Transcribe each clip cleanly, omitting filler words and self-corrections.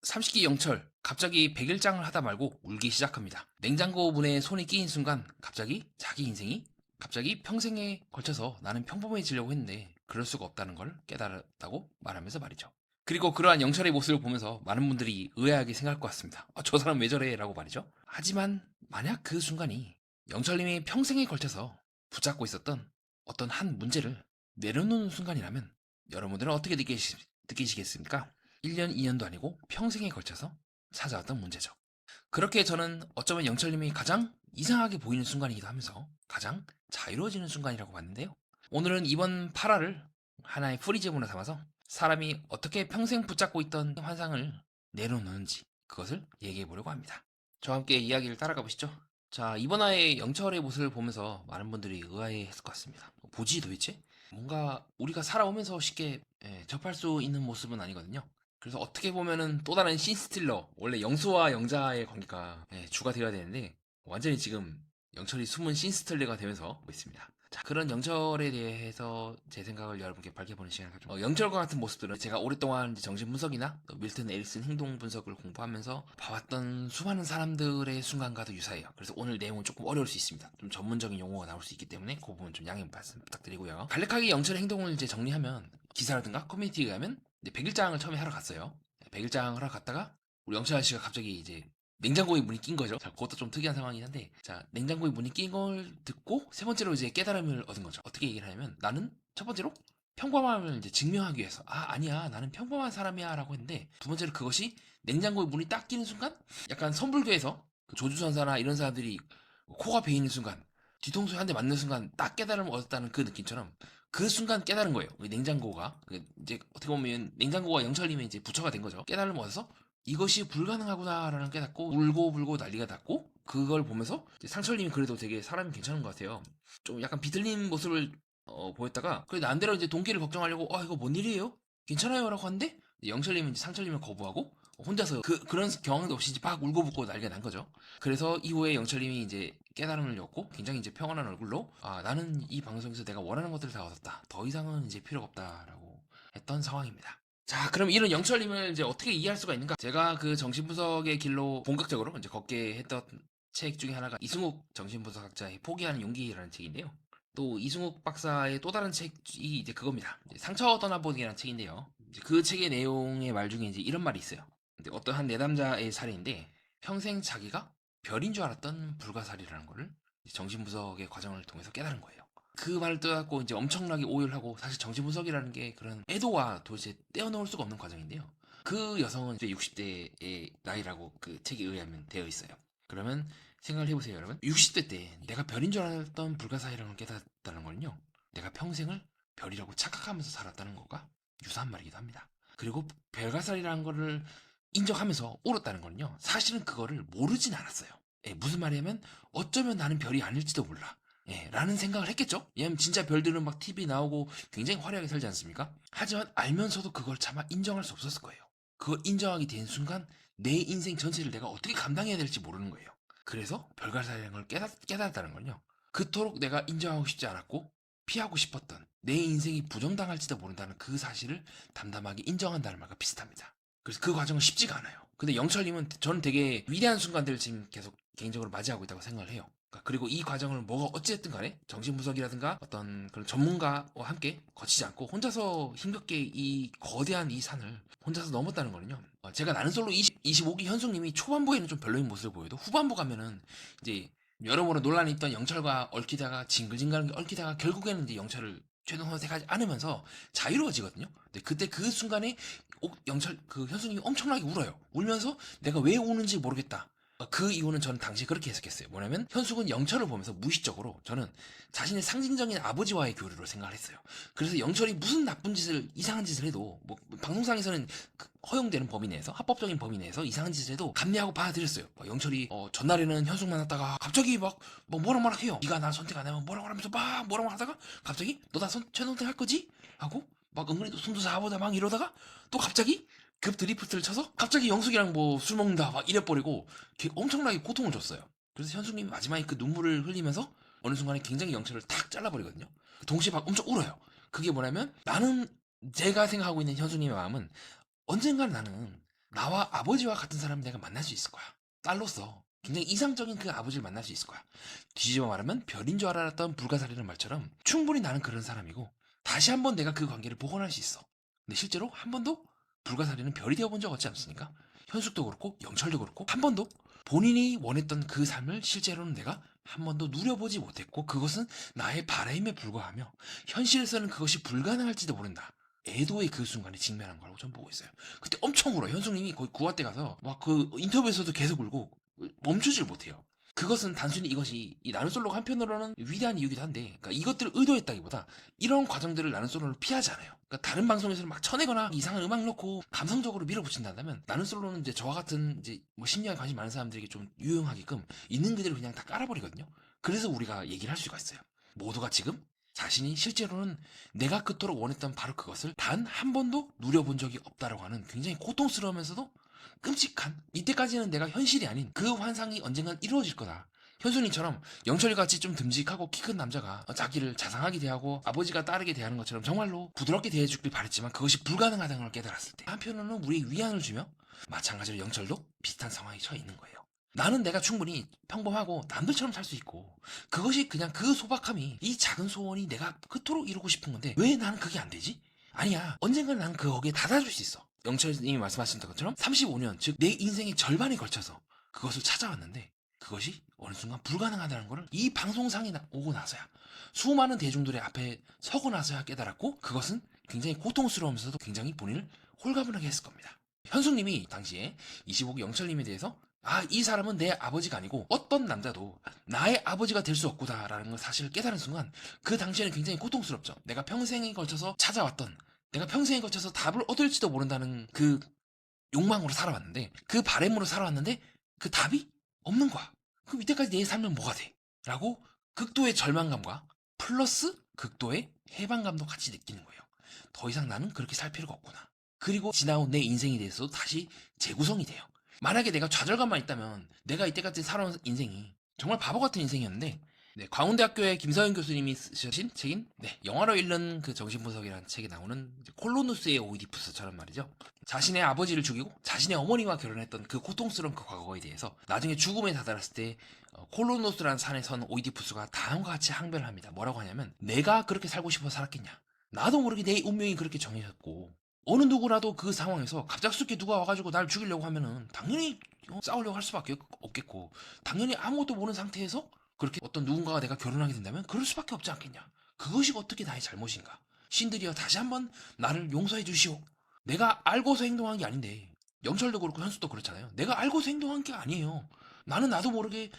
30기 영철 갑자기 100일장을 하다 말고 울기 시작합니다. 냉장고 문에 손이 끼인 순간 갑자기 자기 인생이 갑자기 평생에 걸쳐서 나는 평범해지려고 했는데 그럴 수가 없다는 걸 깨달았다고 말하면서 말이죠. 그리고 그러한 영철의 모습을 보면서 많은 분들이 의아하게 생각할 것 같습니다. 저 사람 왜 저래? 라고 말이죠. 하지만 만약 그 순간이 영철님이 평생에 걸쳐서 붙잡고 있었던 어떤 한 문제를 내려놓는 순간이라면 여러분들은 어떻게 느끼시겠습니까? 1년, 2년도 아니고 평생에 걸쳐서 찾아왔던 문제죠. 그렇게 저는 어쩌면 영철님이 가장 이상하게 보이는 순간이기도 하면서 가장 자유로워지는 순간이라고 봤는데요. 오늘은 이번 8화를 하나의 프리즘으로 삼아서 사람이 어떻게 평생 붙잡고 있던 환상을 내려놓는지 그것을 얘기해 보려고 합니다. 저와 함께 이야기를 따라가 보시죠. 자, 이번 화의 영철의 모습을 보면서 많은 분들이 의아해 했을 것 같습니다. 뭐지 도대체? 뭔가 우리가 살아오면서 쉽게 접할 수 있는 모습은 아니거든요. 그래서 어떻게 보면은 또 다른 신스틸러, 원래 영수와 영자의 관계가 주가 되어야 되는데 완전히 지금 영철이 숨은 신스틸러가 되면서 있습니다. 자, 그런 영철에 대해서 제 생각을 여러분께 밝혀보는 시간을 가져. 영철과 같은 모습들은 제가 오랫동안 이제 정신 분석이나 밀턴 에릭슨 행동 분석을 공부하면서 봐왔던 수많은 사람들의 순간과도 유사해요. 그래서 오늘 내용은 조금 어려울 수 있습니다. 좀 전문적인 용어가 나올 수 있기 때문에 그 부분 좀 양해 말씀 부탁드리고요. 간략하게 영철의 행동을 이제 정리하면 기사라든가 커뮤니티에 가면 100일장을 처음에 하러 갔어요. 100일장 하러 갔다가 우리 영철 아저씨가 갑자기 이제 냉장고에 문이 낀 거죠. 자, 그것도 좀 특이한 상황이긴 한데, 자, 냉장고에 문이 낀 걸 듣고 세 번째로 이제 깨달음을 얻은 거죠. 어떻게 얘기를 하냐면 나는 첫 번째로 평범함을 이제 증명하기 위해서 아니야 나는 평범한 사람이야 라고 했는데 두 번째로 그것이 냉장고에 문이 딱 끼는 순간 약간 선불교에서 그 조주선사나 이런 사람들이 코가 베이는 순간 뒤통수에 한 대 맞는 순간 딱 깨달음을 얻었다는 그 느낌처럼 그 순간 깨달은 거예요. 냉장고가 이제 어떻게 보면 냉장고가 영철님의 이제 부처가 된 거죠. 깨달음을 얻어서 이것이 불가능하구나라는 깨닫고 울고 불고 난리가 났고 그걸 보면서 상철님이 그래도 되게 사람이 괜찮은 것 같아요. 좀 약간 비틀린 모습을 보였다가 그래 나름대로 이제 동기를 걱정하려고 이거 뭔 일이에요? 괜찮아요라고 하는데 영철님은 이제 상철님을 거부하고 혼자서 그런 경황도 없이 이제 막 울고불고 난리가 난 거죠. 그래서 이후에 영철님이 이제 깨달음을 얻고 굉장히 이제 평온한 얼굴로 나는 이 방송에서 내가 원하는 것들을 다 얻었다. 더 이상은 이제 필요가 없다라고 했던 상황입니다. 자, 그럼 이런 영철님을 이제 어떻게 이해할 수가 있는가? 제가 그 정신분석의 길로 본격적으로 이제 걷게 했던 책 중에 하나가 이승욱 정신분석학자의 포기하는 용기라는 책인데요. 또 이승욱 박사의 또 다른 책이 이제 그겁니다. 이제 상처 떠나보기라는 책인데요. 이제 그 책의 내용의 말 중에 이제 이런 말이 있어요. 근데 어떤 한 내담자의 사례인데 평생 자기가 별인 줄 알았던 불가사리라는 거를 정신분석의 과정을 통해서 깨달은 거예요. 그 말을 떠갖고 이제 엄청나게 오해를 하고 사실 정신분석이라는 게 그런 애도와 도대체 떼어놓을 수가 없는 과정인데요. 그 여성은 이제 60대의 나이라고 그 책에 의하면 되어 있어요. 그러면 생각을 해보세요, 여러분. 60대 때 내가 별인 줄 알았던 불가사의라는 걸 깨닫다는 건요. 내가 평생을 별이라고 착각하면서 살았다는 것과 유사한 말이기도 합니다. 그리고 별가사리라는 거를 인정하면서 울었다는 건요. 사실은 그거를 모르진 않았어요. 무슨 말이냐면 어쩌면 나는 별이 아닐지도 몰라. 라는 생각을 했겠죠? 왜냐면 진짜 별들은 막 TV 나오고 굉장히 화려하게 살지 않습니까? 하지만 알면서도 그걸 차마 인정할 수 없었을 거예요. 그걸 인정하게 된 순간 내 인생 전체를 내가 어떻게 감당해야 될지 모르는 거예요. 그래서 별갈사라는 걸 깨달았다는 건요. 그토록 내가 인정하고 싶지 않았고 피하고 싶었던 내 인생이 부정당할지도 모른다는 그 사실을 담담하게 인정한다는 말과 비슷합니다. 그래서 그 과정은 쉽지가 않아요. 근데 영철님은 저는 되게 위대한 순간들을 지금 계속 개인적으로 맞이하고 있다고 생각을 해요. 그리고 이 과정을 뭐가 어찌됐든 간에 정신분석이라든가 어떤 그런 전문가와 함께 거치지 않고 혼자서 힘겹게 이 거대한 이 산을 혼자서 넘었다는 거는요. 제가 나는 솔로 25기 현숙님이 초반부에는 좀 별로인 모습을 보여도 후반부 가면은 이제 여러모로 논란이 있던 영철과 얽히다가 징글징글 얽히다가 결국에는 이제 영철을 최종 선택하지 않으면서 자유로워지거든요. 근데 그때 그 순간에 영철 그 현숙님이 엄청나게 울어요. 울면서 내가 왜 우는지 모르겠다. 그 이유는 저는 당시에 그렇게 해석했어요. 뭐냐면 현숙은 영철을 보면서 무의식적으로 저는 자신의 상징적인 아버지와의 교류로 생각을 했어요. 그래서 영철이 무슨 나쁜 짓을 이상한 짓을 해도 뭐 방송상에서는 허용되는 범위 내에서 합법적인 범위 내에서 이상한 짓을 해도 감내하고 받아들였어요. 영철이 전날에는 현숙 만났다가 갑자기 막 뭐라 해요. 네가 나 선택 안 하면 뭐라고 하면서 막 뭐라고 하다가 갑자기 너 나 최선택 할 거지? 하고 막 은근히 손도 잡아보다 막 이러다가 또 갑자기 급 드리프트를 쳐서 갑자기 영숙이랑 뭐 술 먹는다 막 이래버리고 엄청나게 고통을 줬어요. 그래서 현숙님이 마지막에 그 눈물을 흘리면서 어느 순간에 굉장히 영철을 탁 잘라버리거든요. 동시에 막 엄청 울어요. 그게 뭐냐면 나는 제가 생각하고 있는 현숙님의 마음은 언젠가 나는 나와 아버지와 같은 사람을 내가 만날 수 있을 거야. 딸로서 굉장히 이상적인 그 아버지를 만날 수 있을 거야. 뒤집어 말하면 별인 줄 알았던 불가사리는 말처럼 충분히 나는 그런 사람이고 다시 한번 내가 그 관계를 복원할 수 있어. 근데 실제로 한 번도 불가사리는 별이 되어본 적 없지 않습니까? 현숙도 그렇고 영철도 그렇고 한 번도 본인이 원했던 그 삶을 실제로는 내가 한 번도 누려보지 못했고 그것은 나의 바람에 불과하며 현실에서는 그것이 불가능할지도 모른다. 애도의 그 순간에 직면한 거라고 저는 보고 있어요. 그때 엄청 울어요. 현숙님이 거의 구화 때 가서 막 그 인터뷰에서도 계속 울고 멈추질 못해요. 그것은 단순히 이것이 이 나는 솔로가 한편으로는 위대한 이유기도 한데 그러니까 이것들을 의도했다기보다 이런 과정들을 나는 솔로를 피하지 않아요. 그러니까 다른 방송에서는 막 쳐내거나 이상한 음악 넣고 감성적으로 밀어붙인다면 나는 솔로는 이제 저와 같은 이제 뭐 심리학에 관심 많은 사람들에게 좀 유용하게끔 있는 그대로 그냥 다 깔아버리거든요. 그래서 우리가 얘기를 할 수가 있어요. 모두가 지금 자신이 실제로는 내가 그토록 원했던 바로 그것을 단 한 번도 누려본 적이 없다라고 하는 굉장히 고통스러우면서도 끔찍한 이때까지는 내가 현실이 아닌 그 환상이 언젠간 이루어질 거다. 현순이처럼 영철이같이 좀 듬직하고 키 큰 남자가 자기를 자상하게 대하고 아버지가 딸에게 대하는 것처럼 정말로 부드럽게 대해주길 바랬지만 그것이 불가능하다는 걸 깨달았을 때 한편으로는 우리의 위안을 주며 마찬가지로 영철도 비슷한 상황에 처해 있는 거예요. 나는 내가 충분히 평범하고 남들처럼 살 수 있고 그것이 그냥 그 소박함이 이 작은 소원이 내가 그토록 이루고 싶은 건데 왜 나는 그게 안 되지? 아니야. 언젠간 난 거기에 닫아줄 수 있어. 영철님이 말씀하신 것처럼 35년, 즉 내 인생의 절반에 걸쳐서 그것을 찾아왔는데 그것이 어느 순간 불가능하다는 것을 이 방송상에 오고 나서야 수많은 대중들의 앞에 서고 나서야 깨달았고 그것은 굉장히 고통스러우면서도 굉장히 본인을 홀가분하게 했을 겁니다. 현숙님이 당시에 25기 영철님에 대해서 이 사람은 내 아버지가 아니고 어떤 남자도 나의 아버지가 될 수 없구나라는 걸 사실을 깨달은 순간 그 당시에는 굉장히 고통스럽죠. 내가 평생에 걸쳐서 찾아왔던 내가 평생에 걸쳐서 답을 얻을지도 모른다는 그 욕망으로 살아왔는데 그 바램으로 살아왔는데 그 답이 없는 거야. 그럼 이때까지 내 삶은 뭐가 돼? 라고 극도의 절망감과 플러스 극도의 해방감도 같이 느끼는 거예요. 더 이상 나는 그렇게 살 필요가 없구나. 그리고 지나온 내 인생에 대해서도 다시 재구성이 돼요. 만약에 내가 좌절감만 있다면 내가 이때까지 살아온 인생이 정말 바보 같은 인생이었는데 광운대학교의 김서영 교수님이 쓰신 책인 영화로 읽는 그 정신분석이라는 책에 나오는 콜로누스의 오이디푸스처럼 말이죠. 자신의 아버지를 죽이고 자신의 어머니와 결혼했던 그 고통스러운 그 과거에 대해서 나중에 죽음에 다다랐을 때 콜로누스라는 산에 선 오이디푸스가 다음과 같이 항변을 합니다. 뭐라고 하냐면 내가 그렇게 살고 싶어 살았겠냐. 나도 모르게 내 운명이 그렇게 정해졌고 어느 누구라도 그 상황에서 갑작스럽게 누가 와가지고 날 죽이려고 하면은 당연히 싸우려고 할 수밖에 없겠고 당연히 아무것도 모르는 상태에서 그렇게 어떤 누군가가 내가 결혼하게 된다면 그럴 수밖에 없지 않겠냐. 그것이 어떻게 나의 잘못인가. 신들이여 다시 한번 나를 용서해 주시오. 내가 알고서 행동한 게 아닌데 영철도 그렇고 현수도 그렇잖아요. 내가 알고서 행동한 게 아니에요. 나는 나도 모르게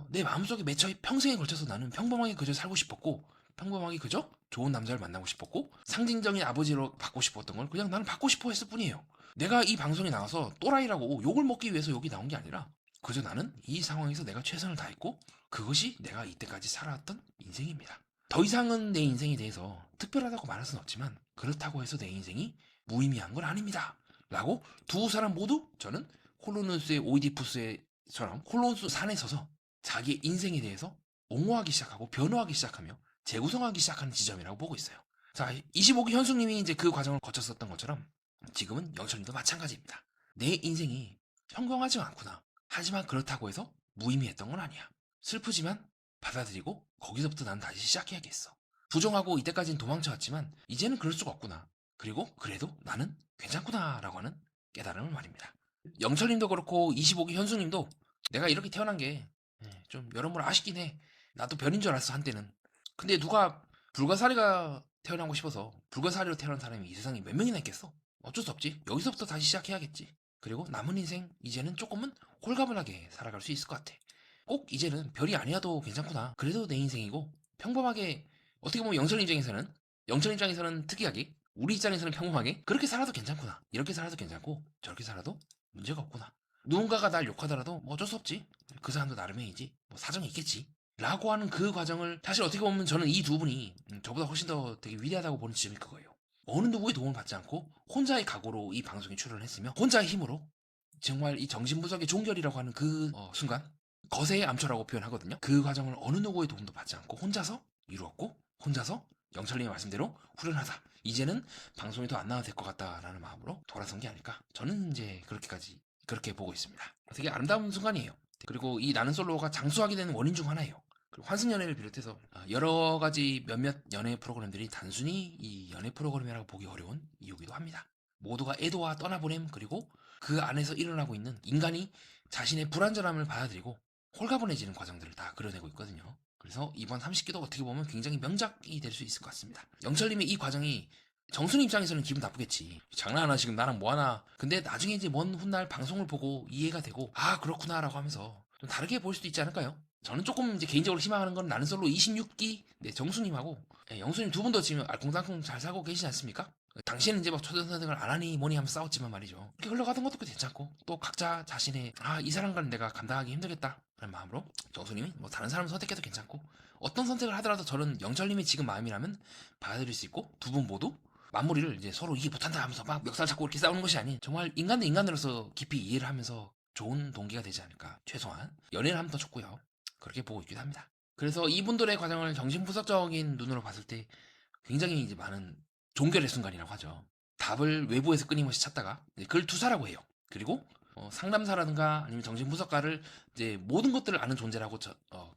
내 마음속에 맺혀 평생에 걸쳐서 나는 평범하게 그저 살고 싶었고 평범하게 그저 좋은 남자를 만나고 싶었고 상징적인 아버지로 받고 싶었던 걸 그냥 나는 받고 싶어 했을 뿐이에요. 내가 이 방송에 나와서 또라이라고 욕을 먹기 위해서 여기 나온 게 아니라 그저 나는 이 상황에서 내가 최선을 다했고 그것이 내가 이때까지 살아왔던 인생입니다. 더 이상은 내 인생에 대해서 특별하다고 말할 수는 없지만 그렇다고 해서 내 인생이 무의미한 건 아닙니다. 라고 두 사람 모두 저는 콜로누스의 오이디푸스처럼 콜로누스 산에 서서 자기의 인생에 대해서 옹호하기 시작하고 변호하기 시작하며 재구성하기 시작하는 지점이라고 보고 있어요. 자, 25기 현숙님이 이제 그 과정을 거쳤었던 것처럼 지금은 영철님도 마찬가지입니다. 내 인생이 평범하지 않구나. 하지만 그렇다고 해서 무의미했던 건 아니야. 슬프지만 받아들이고 거기서부터 난 다시 시작해야겠어. 부정하고 이때까지는 도망쳐왔지만 이제는 그럴 수가 없구나. 그리고 그래도 나는 괜찮구나 라고 하는 깨달음을 말입니다. 영철님도 그렇고 25기 현숙님도 내가 이렇게 태어난 게 좀 여러모로 아쉽긴 해. 나도 별인 줄 알았어 한때는. 근데 누가 불가사리가 태어나고 싶어서 불가사리로 태어난 사람이 이 세상에 몇 명이나 있겠어? 어쩔 수 없지. 여기서부터 다시 시작해야겠지. 그리고 남은 인생 이제는 조금은 홀가분하게 살아갈 수 있을 것 같아. 꼭 이제는 별이 아니어도 괜찮구나. 그래도 내 인생이고 평범하게 어떻게 보면 영철 입장에서는 특이하게 우리 입장에서는 평범하게 그렇게 살아도 괜찮구나. 이렇게 살아도 괜찮고 저렇게 살아도 문제가 없구나. 누군가가 날 욕하더라도 뭐 어쩔 수 없지. 그 사람도 나름의이지. 뭐 사정이 있겠지. 라고 하는 그 과정을 사실 어떻게 보면 저는 이 두 분이 저보다 훨씬 더 되게 위대하다고 보는 지점이 그거예요. 어느 누구의 도움을 받지 않고 혼자의 각오로 이 방송에 출연을 했으며 혼자의 힘으로 정말 이 정신분석의 종결이라고 하는 그 순간 거세의 암초라고 표현하거든요. 그 과정을 어느 누구의 도움도 받지 않고 혼자서 이루었고 혼자서 영철님의 말씀대로 후련하다. 이제는 방송이 더 안 나와도 될 것 같다라는 마음으로 돌아선 게 아닐까. 저는 이제 그렇게 보고 있습니다. 되게 아름다운 순간이에요. 그리고 이 나는 솔로가 장수하게 되는 원인 중 하나예요. 그리고 환승연애를 비롯해서 여러 가지 몇몇 연애 프로그램들이 단순히 이 연애 프로그램이라고 보기 어려운 이유기도 합니다. 모두가 애도와 떠나보냄, 그리고 그 안에서 일어나고 있는 인간이 자신의 불완전함을 받아들이고 홀가분해지는 과정들을 다 그려내고 있거든요. 그래서 이번 30기도 어떻게 보면 굉장히 명작이 될 수 있을 것 같습니다. 영철님의 이 과정이 정순이 입장에서는 기분 나쁘겠지. 장난하나 지금 나랑 뭐하나. 근데 나중에 이제 먼 훗날 방송을 보고 이해가 되고 아 그렇구나라고 하면서 좀 다르게 볼 수도 있지 않을까요? 저는 조금 이제 개인적으로 희망하는 건 나는 솔로 26기 정수님하고 영수님 두 분도 지금 알콩달콩 잘 살고 계시지 않습니까? 당신은 이제 막 초등 선생을 안 하니 뭐니 하면서 싸웠지만 말이죠. 이렇게 흘러가던 것도 괜찮고 또 각자 자신의 이 사람과는 내가 감당하기 힘들겠다 라는 마음으로 정수님이 뭐 다른 사람 선택해도 괜찮고 어떤 선택을 하더라도 저는 영철님이 지금 마음이라면 받아들일 수 있고 두 분 모두 마무리를 이제 서로 이해 못한다 하면서 막 멱살 잡고 이렇게 싸우는 것이 아닌 정말 인간 대 인간으로서 깊이 이해를 하면서 좋은 동기가 되지 않을까. 최소한 연애를 하면 더 좋고요. 그렇게 보고 있기도 합니다. 그래서 이분들의 과정을 정신분석적인 눈으로 봤을 때 굉장히 이제 많은 종결의 순간이라고 하죠. 답을 외부에서 끊임없이 찾다가 그걸 투사라고 해요. 그리고 상담사라든가 아니면 정신분석가를 이제 모든 것들을 아는 존재라고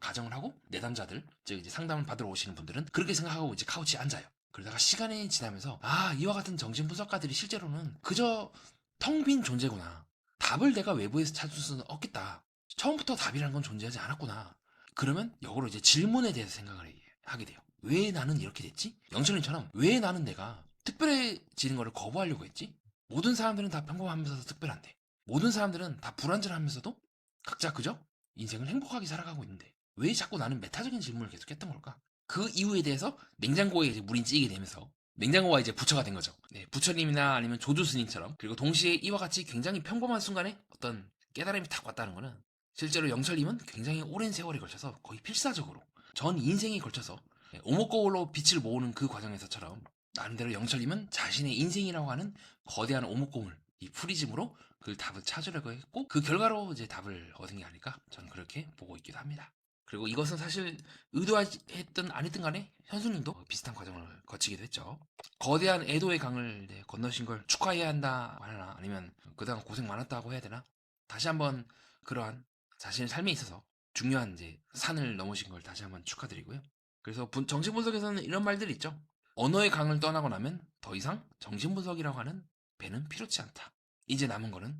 가정을 하고 내담자들, 즉 이제 상담을 받으러 오시는 분들은 그렇게 생각하고 이제 카우치에 앉아요. 그러다가 시간이 지나면서 이와 같은 정신분석가들이 실제로는 그저 텅 빈 존재구나. 답을 내가 외부에서 찾을 수는 없겠다. 처음부터 답이라는 건 존재하지 않았구나. 그러면 역으로 이제 질문에 대해서 생각을 하게 돼요. 왜 나는 이렇게 됐지? 영철님처럼 왜 나는 내가 특별해지는 것을 거부하려고 했지? 모든 사람들은 다 평범하면서도 특별한데 모든 사람들은 다 불완전하면서도 각자 그저 인생을 행복하게 살아가고 있는데 왜 자꾸 나는 메타적인 질문을 계속했던 걸까? 그 이유에 대해서 냉장고에 이제 물이 찌게 되면서 냉장고가 이제 부처가 된 거죠. 부처님이나 아니면 조조스님처럼. 그리고 동시에 이와 같이 굉장히 평범한 순간에 어떤 깨달음이 탁 왔다는 거는 실제로 영철님은 굉장히 오랜 세월에 걸쳐서 거의 필사적으로 전 인생에 걸쳐서 오목거울로 빛을 모으는 그 과정에서처럼 나름대로 영철님은 자신의 인생이라고 하는 거대한 오목거울, 이 프리즘으로 그 답을 찾으려고 했고 그 결과로 이제 답을 얻은 게 아닐까 저는 그렇게 보고 있기도 합니다. 그리고 이것은 사실 의도했든 안 했든 간에 현수님도 비슷한 과정을 거치기도 했죠. 거대한 애도의 강을 건너신 걸 축하해야 한다 하나 아니면 그동안 고생 많았다고 해야 되나? 다시 한번 그러한 자신의 삶에 있어서 중요한 이제 산을 넘으신 걸 다시 한번 축하드리고요. 그래서 정신분석에서는 이런 말들이 있죠. 언어의 강을 떠나고 나면 더 이상 정신분석이라고 하는 배는 필요치 않다. 이제 남은 거는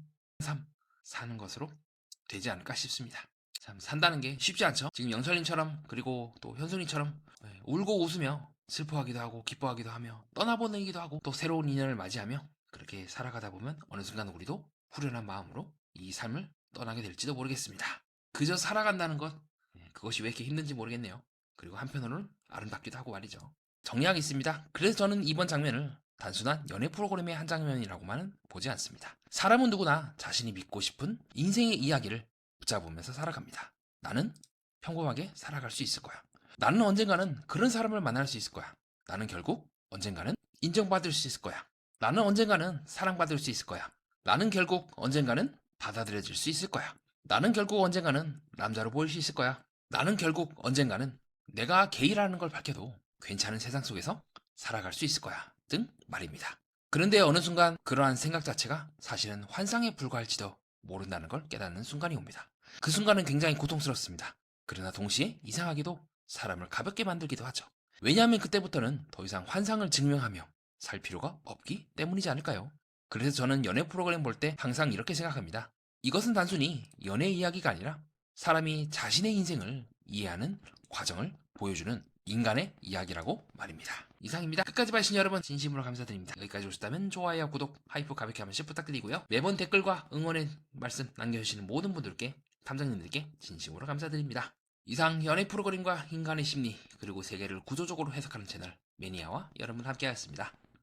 사는 것으로 되지 않을까 싶습니다. 참 산다는 게 쉽지 않죠. 지금 영철님처럼 그리고 또 현순이처럼 울고 웃으며 슬퍼하기도 하고 기뻐하기도 하며 떠나보내기도 하고 또 새로운 인연을 맞이하며 그렇게 살아가다 보면 어느 순간 우리도 후련한 마음으로 이 삶을 떠나게 될지도 모르겠습니다. 그저 살아간다는 것 그것이 왜 이렇게 힘든지 모르겠네요. 그리고 한편으로는 아름답기도 하고 말이죠. 정리하겠습니다. 그래서 저는 이번 장면을 단순한 연애 프로그램의 한 장면이라고만은 보지 않습니다. 사람은 누구나 자신이 믿고 싶은 인생의 이야기를 붙잡으면서 살아갑니다. 나는 평범하게 살아갈 수 있을 거야. 나는 언젠가는 그런 사람을 만날 수 있을 거야. 나는 결국 언젠가는 인정받을 수 있을 거야. 나는 언젠가는 사랑받을 수 있을 거야. 나는 결국 언젠가는 받아들여질 수 있을 거야. 나는 결국 언젠가는 남자로 보일 수 있을 거야. 나는 결국 언젠가는 내가 게이라는 걸 밝혀도 괜찮은 세상 속에서 살아갈 수 있을 거야. 등 말입니다. 그런데 어느 순간 그러한 생각 자체가 사실은 환상에 불과할지도 모른다는 걸 깨닫는 순간이 옵니다. 그 순간은 굉장히 고통스럽습니다. 그러나 동시에 이상하게도 사람을 가볍게 만들기도 하죠. 왜냐하면 그때부터는 더 이상 환상을 증명하며 살 필요가 없기 때문이지 않을까요? 그래서 저는 연애 프로그램 볼 때 항상 이렇게 생각합니다. 이것은 단순히 연애 이야기가 아니라 사람이 자신의 인생을 이해하는 과정을 보여주는 인간의 이야기라고 말입니다. 이상입니다. 끝까지 봐주신 여러분 진심으로 감사드립니다. 여기까지 오셨다면 좋아요, 구독, 하이프 가볍게 한 번씩 부탁드리고요. 매번 댓글과 응원의 말씀 남겨주시는 모든 분들께 탐정님들께 진심으로 감사드립니다. 이상 연애 프로그램과 인간의 심리 그리고 세계를 구조적으로 해석하는 채널 매니아와 여러분 함께하였습니다.